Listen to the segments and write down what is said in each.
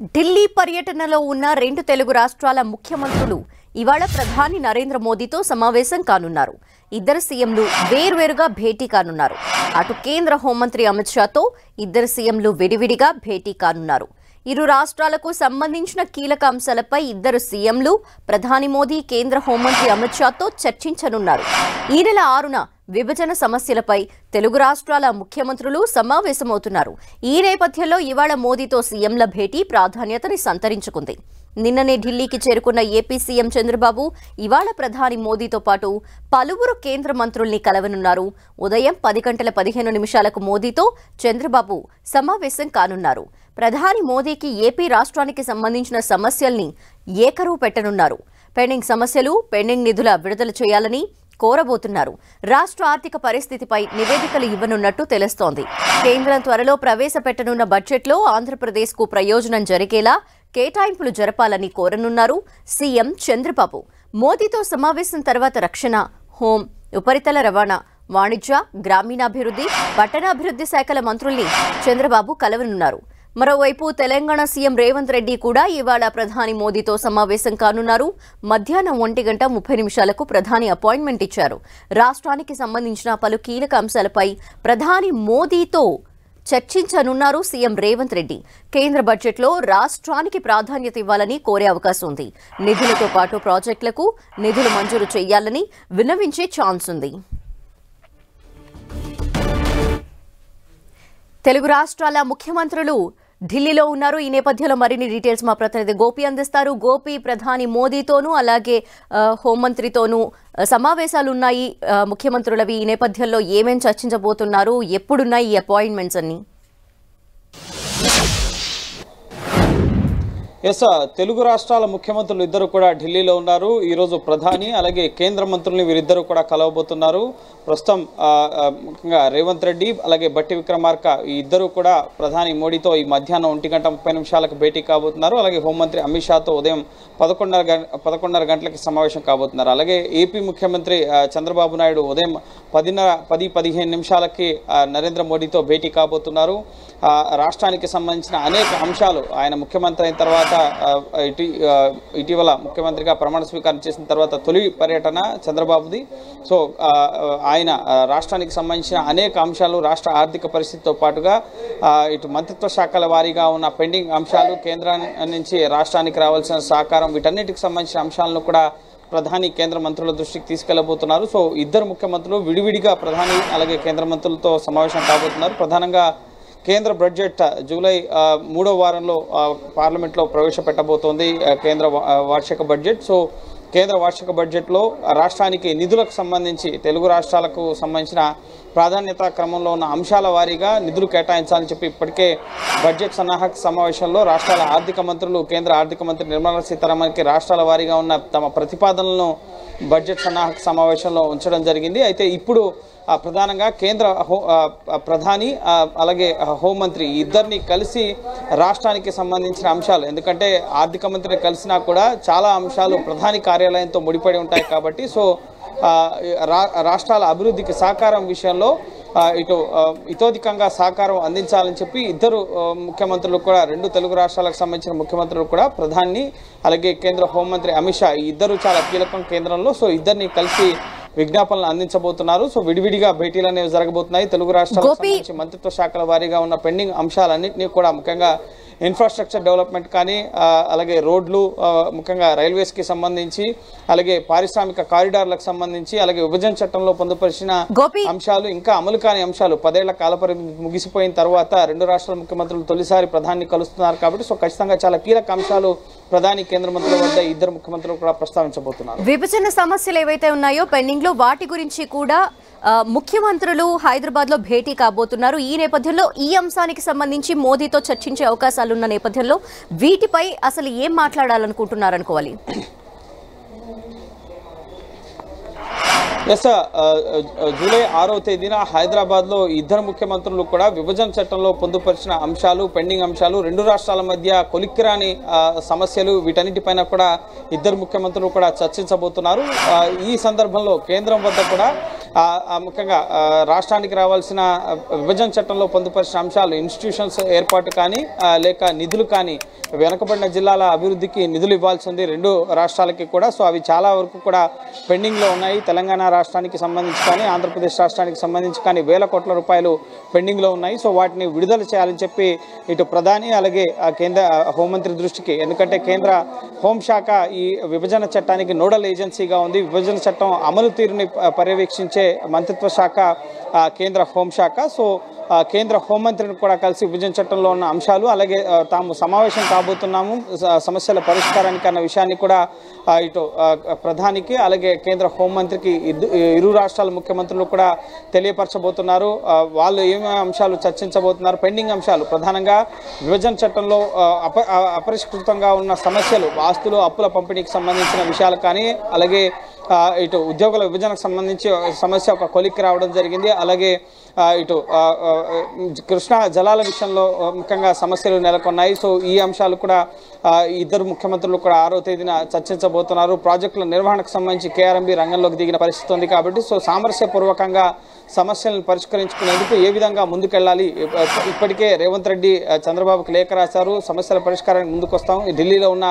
ఢిల్లీ పర్యటనలో ఉన్న రెండు తెలుగు రాష్ట్రాల ముఖ్యమంత్రులు ఇవాళ ప్రధాని నరేంద్ర మోదీతో సమావేశం కానున్నారు. ఇద్దరు సీఎంలు వేర్వేరుగా భేటీ కానున్నారు. అటు కేంద్ర హోంమంత్రి అమిత్ షాతో ఇద్దరు సీఎంలు విడివిడిగా భేటీ కానున్నారు. ఇరు రాష్ట్రాలకు సంబంధించిన కీలక అంశాలపై ఇద్దరు సీఎంలు ప్రధాని మోదీ కేంద్ర హోంమంత్రి అమిత్ షాతో చర్చించనున్నారు. ఈ నెల 6న విభజన సమస్యలపై తెలుగు రాష్ట్రాల ముఖ్యమంత్రులు సమావేశమవుతున్నారు. ఈ నేపథ్యంలో ఇవాళ మోదీతో సీఎంల భేటీ ప్రాధాన్యతని సంతరించుకుంది. నిన్ననే ఢిల్లీకి చేరుకున్న ఏపీ సీఎం చంద్రబాబు ఇవాళ ప్రధాని మోదీతో పాటు పలువురు కేంద్ర మంత్రుల్ని కలవనున్నారు. ఉదయం 10:15 మోదీతో చంద్రబాబు సమావేశం కానున్నారు. ప్రధాని మోదీకి ఏపీ రాష్ట్రానికి సంబంధించిన సమస్యల్ని ఏకరువు పెట్టనున్నారు. పెండింగ్ సమస్యలు, పెండింగ్ నిధుల విడుదల చేయాలని కోరబోతున్నారు. రాష్ట్ర ఆర్థిక పరిస్థితిపై నివేదికలు ఇవ్వనున్నట్టు తెలుస్తోంది. కేంద్రం త్వరలో ప్రవేశపెట్టనున్న బడ్జెట్లో ఆంధ్రప్రదేశ్కు ప్రయోజనం జరిగేలా కేటాయింపులు జరపాలని కోరనున్నారు సీఎం చంద్రబాబు. మోదీతో సమావేశం తర్వాత రక్షణ, హోం, ఉపరితల రవాణా, వాణిజ్య, గ్రామీణాభివృద్ధి, పట్టణాభివృద్ధి శాఖల మంత్రుల్ని చంద్రబాబు కలవనున్నారు. మరోవైపు తెలంగాణ సీఎం రేవంత్ రెడ్డి కూడా ఇవాళ ప్రధాని మోదీతో సమావేశం కానున్నారు. మధ్యాహ్నం 1:30 ప్రధాని అపాయింట్మెంట్ ఇచ్చారు. రాష్ట్రానికి సంబంధించిన పలు కీలక అంశాలపై ప్రధాని మోదీతో చర్చించనున్నారు సీఎం రేవంత్ రెడ్డి. కేంద్ర బడ్జెట్లో రాష్ట్రానికి ప్రాధాన్యత ఇవ్వాలని కోరే అవకాశం ఉంది. నిధులతో పాటు ప్రాజెక్టులకు నిధులు మంజూరు చేయాలని విన్నవించే ఛాన్స్ ఉంది. తెలుగు రాష్ట్రాల ముఖ్యమంత్రులు ఢిల్లీలో ఉన్నారు. ఈ నేపథ్యంలో మరిన్ని డీటెయిల్స్ మా ప్రతినిధి గోపి అందిస్తారు. గోపి, ప్రధాని మోదీతోనూ అలాగే హోంమంత్రితోనూ సమావేశాలు ఉన్నాయి ముఖ్యమంత్రులవి. ఈ నేపథ్యంలో ఏమేం చర్చించబోతున్నారు, ఎప్పుడున్నాయి ఈ అపాయింట్మెంట్స్ అన్ని? ఎస్, తెలుగు రాష్ట్రాల ముఖ్యమంత్రులు ఇద్దరు కూడా ఢిల్లీలో ఉన్నారు. ఈరోజు ప్రధాని అలాగే కేంద్ర మంత్రుల్ని వీరిద్దరు కూడా కలవబోతున్నారు. ప్రస్తుతం ముఖ్యంగా రేవంత్ రెడ్డి అలాగే బట్టి విక్రమార్క ఈ ఇద్దరు కూడా ప్రధాని మోడీతో ఈ మధ్యాహ్నం 1:30 భేటీ కాబోతున్నారు. అలాగే హోంమంత్రి అమిత్ షాతో ఉదయం 11:30 గంటలకి సమావేశం కాబోతున్నారు. అలాగే ఏపీ ముఖ్యమంత్రి చంద్రబాబు నాయుడు ఉదయం 10:15 నరేంద్ర మోడీతో భేటీ కాబోతున్నారు. రాష్ట్రానికి సంబంధించిన అనేక అంశాలు ఆయన ముఖ్యమంత్రి అయిన తర్వాత ఇటీవల ముఖ్యమంత్రిగా ప్రమాణ స్వీకారం చేసిన తర్వాత తొలి పర్యటన చంద్రబాబుది. సో ఆయన రాష్ట్రానికి సంబంధించిన అనేక అంశాలు, రాష్ట్ర ఆర్థిక పరిస్థితితో పాటుగా ఇటు మంత్రిత్వ శాఖల వారీగా ఉన్న పెండింగ్ అంశాలు, కేంద్రం నుంచి రాష్ట్రానికి రావాల్సిన సహకారం, వీటన్నిటికి సంబంధించిన అంశాలను కూడా ప్రధాని కేంద్ర మంత్రుల దృష్టికి తీసుకెళ్లబోతున్నారు. సో ఇద్దరు ముఖ్యమంత్రులు విడివిడిగా ప్రధాని అలాగే కేంద్ర మంత్రులతో సమావేశం కాబోతున్నారు. ప్రధానంగా కేంద్ర బడ్జెట్ జూలై 3వ వారంలో పార్లమెంట్లో ప్రవేశపెట్టబోతోంది కేంద్ర వార్షిక బడ్జెట్. సో కేంద్ర వార్షిక బడ్జెట్లో రాష్ట్రానికి నిధులకు సంబంధించి తెలుగు రాష్ట్రాలకు సంబంధించిన ప్రాధాన్యత క్రమంలో ఉన్న అంశాల వారీగా నిధులు కేటాయించాలని చెప్పి ఇప్పటికే బడ్జెట్ సన్నాహక సమావేశంలో రాష్ట్రాల ఆర్థిక మంత్రులు కేంద్ర ఆర్థిక మంత్రి నిర్మలా సీతారామన్కి రాష్ట్రాల వారీగా ఉన్న తమ ప్రతిపాదనలను బడ్జెట్ సన్నాహక సమావేశంలో ఉంచడం జరిగింది. అయితే ఇప్పుడు ప్రధానంగా కేంద్ర ప్రధాని అలాగే హోంమంత్రి ఇద్దరిని కలిసి రాష్ట్రానికి సంబంధించిన అంశాలు, ఎందుకంటే ఆర్థిక మంత్రిని కలిసినా కూడా చాలా అంశాలు ప్రధాని కార్యాలయంతో ముడిపడి ఉంటాయి కాబట్టి సో రాష్ట్రాల అభివృద్ధికి సహకారం విషయంలో ఇతోధికంగా సహకారం అందించాలని చెప్పి ఇద్దరు ముఖ్యమంత్రులు కూడా, రెండు తెలుగు రాష్ట్రాలకు సంబంధించిన ముఖ్యమంత్రులు కూడా ప్రధాని అలాగే కేంద్ర హోంమంత్రి అమిత్ షా ఇద్దరు చాలా కీలకం కేంద్రంలో. సో ఇద్దరిని కలిసి విజ్ఞాపనలు అందించబోతున్నారు. సో విడివిడిగా భేటీలు అనేవి జరగబోతున్నాయి. తెలుగు రాష్ట్రాలకు సంబంధించి మంత్రిత్వ శాఖల వారీగా ఉన్న పెండింగ్ అంశాలన్నింటినీ కూడా, ముఖ్యంగా ఇన్ఫ్రాస్ట్రక్చర్ డెవలప్మెంట్ కానీ అలాగే రోడ్లు, ముఖ్యంగా రైల్వేస్కి సంబంధించి, అలాగే పారిశ్రామిక కారిడార్లకు సంబంధించి, అలాగే విభజన చట్టంలో పొందుపరిచిన అంశాలు, ఇంకా అమలు కాని అంశాలు, 10 ఏళ్ల కాలపరిమితి ముగిసిపోయిన తర్వాత రెండు రాష్ట్రాల ముఖ్యమంత్రులు తొలిసారి ప్రధాని కలుస్తున్నారు కాబట్టి సో ఖచ్చితంగా చాలా కీలక అంశాలు ప్రధాని కేంద్ర మంత్రుల వద్ద ఇద్దరు ముఖ్యమంత్రులు కూడా ప్రస్తావించబోతున్నారు. విభజన సమస్యలు ఏవైతే ఉన్నాయో పెండింగ్ లో వాటి గురించి కూడా ముఖ్యమంత్రులు హైదరాబాద్ లో భేటీ కాబోతున్నారు. ఈ నేపథ్యంలో ఈ అంశానికి సంబంధించి మోదీతో చర్చించే అవకాశాలున్న నేపథ్యంలో వీటిపై అసలు ఏం మాట్లాడాలనుకుంటున్నారనుకోవాలి? ఎస్, జూలై 6వ తేదీన హైదరాబాద్లో ఇద్దరు ముఖ్యమంత్రులు కూడా విభజన చట్టంలో పొందుపరిచిన అంశాలు, పెండింగ్ అంశాలు, రెండు రాష్ట్రాల మధ్య కొలిక్కిరాని సమస్యలు, వీటన్నిటిపైన కూడా ఇద్దరు ముఖ్యమంత్రులు కూడా చర్చించబోతున్నారు. ఈ సందర్భంలో కేంద్రం వద్ద కూడా ముఖ్యంగా రాష్ట్రానికి రావాల్సిన విభజన చట్టంలో పొందుపరిచిన అంశాలు ఇన్స్టిట్యూషన్స్ ఏర్పాటు కానీ లేక నిధులు కానీ వెనుకబడిన జిల్లాల అభివృద్ధికి నిధులు ఇవ్వాల్సి ఉంది రెండు రాష్ట్రాలకి కూడా. సో అవి చాలా వరకు కూడా పెండింగ్లో ఉన్నాయి. తెలంగాణ రాష్ట్రానికి సంబంధించి కానీ ఆంధ్రప్రదేశ్ రాష్ట్రానికి సంబంధించి కానీ వేల కోట్ల రూపాయలు పెండింగ్లో ఉన్నాయి. సో వాటిని విడుదల చేయాలని చెప్పి ఇటు ప్రధాని అలాగే కేంద్ర హోంమంత్రి దృష్టికి, ఎందుకంటే కేంద్ర హోంశాఖ ఈ విభజన చట్టానికి నోడల్ ఏజెన్సీగా ఉంది. విభజన చట్టం అమలు తీరుని పర్యవేక్షించే మంత్రిత్వ శాఖ కేంద్ర హోంశాఖ. సో కేంద్ర హోంమంత్రిని కూడా కలిసి విభజన చట్టంలో ఉన్న అంశాలు అలాగే తాము సమావేశం కాబోతున్నాము సమస్యల పరిష్కారానికి అన్న విషయాన్ని కూడా ఇటు ప్రధానికి అలాగే కేంద్ర హోంమంత్రికి ఇరు రాష్ట్రాల ముఖ్యమంత్రులు కూడా తెలియపరచబోతున్నారు. వాళ్ళు ఏమేమి అంశాలు చర్చించబోతున్నారు, పెండింగ్ అంశాలు ప్రధానంగా విభజన చట్టంలో అపరిష్కృతంగా ఉన్న సమస్యలు, ఆస్తులు అప్పుల పంపిణీకి సంబంధించిన విషయాలు కానీ అలాగే ఇటు ఉద్యోగుల విభజనకు సంబంధించి సమస్య ఒక కొలిక్కి రావడం జరిగింది. అలాగే ఇటు కృష్ణా జలాల విషయంలో ముఖ్యంగా సమస్యలు నెలకొన్నాయి. సో ఈ అంశాలు కూడా ఇద్దరు ముఖ్యమంత్రులు కూడా 6వ తేదీన చర్చించబోతున్నారు. ప్రాజెక్టుల నిర్వహణకు సంబంధించి కేఆర్ఎంబీ రంగంలోకి దిగిన పరిస్థితి ఉంది కాబట్టి సో సామరస్యపూర్వకంగా సమస్యలను పరిష్కరించుకునేందుకు ఏ విధంగా ముందుకెళ్లాలి, ఇప్పటికే రేవంత్ రెడ్డి చంద్రబాబుకి లేఖ రాశారు. సమస్యల పరిష్కారానికి ముందుకు వస్తాం. ఢిల్లీలో ఉన్న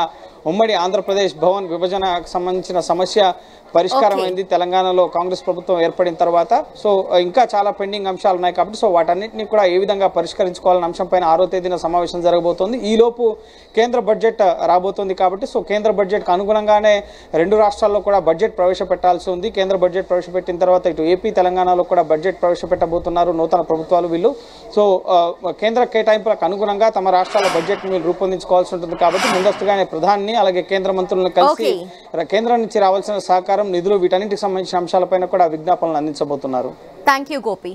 ఉమ్మడి ఆంధ్రప్రదేశ్ భవన్ విభజనకు సంబంధించిన సమస్య పరిష్కారమైంది తెలంగాణలో కాంగ్రెస్ ప్రభుత్వం ఏర్పడిన తర్వాత. సో ఇంకా చాలా పెండింగ్ అంశాలు ఉన్నాయి కాబట్టి సో వాటన్నిటిని కూడా ఏ విధంగా పరిష్కరించుకోవాలన్న అంశంపైన 6వ తేదీన సమావేశం జరగబోతోంది. ఈలోపు కేంద్ర బడ్జెట్ రాబోతోంది కాబట్టి సో కేంద్ర బడ్జెట్కు అనుగుణంగానే రెండు రాష్ట్రాల్లో కూడా బడ్జెట్ ప్రవేశపెట్టాల్సి ఉంది. కేంద్ర బడ్జెట్ ప్రవేశపెట్టిన తర్వాత ఇటు ఏపీ తెలంగాణలో కూడా బడ్జెట్ ప్రవేశపెట్టబోతున్నారు నూతన ప్రభుత్వాలు వీళ్ళు. సో కేంద్ర కేటాయింపులకు అనుగుణంగా తమ రాష్ట్రాల బడ్జెట్ వీళ్ళు రూపొందించుకోవాల్సి ఉంటుంది కాబట్టి ముందస్తుగానే ప్రధాని అలాగే కేంద్ర మంత్రులను కలిసి కేంద్రం నుంచి రావాల్సిన సహకారం, నిధులు వీటన్నిటికి సంబంధించిన అంశాలపైన కూడా విజ్ఞాపనలు అందించబోతున్నారు. థాంక్యూ గోపి.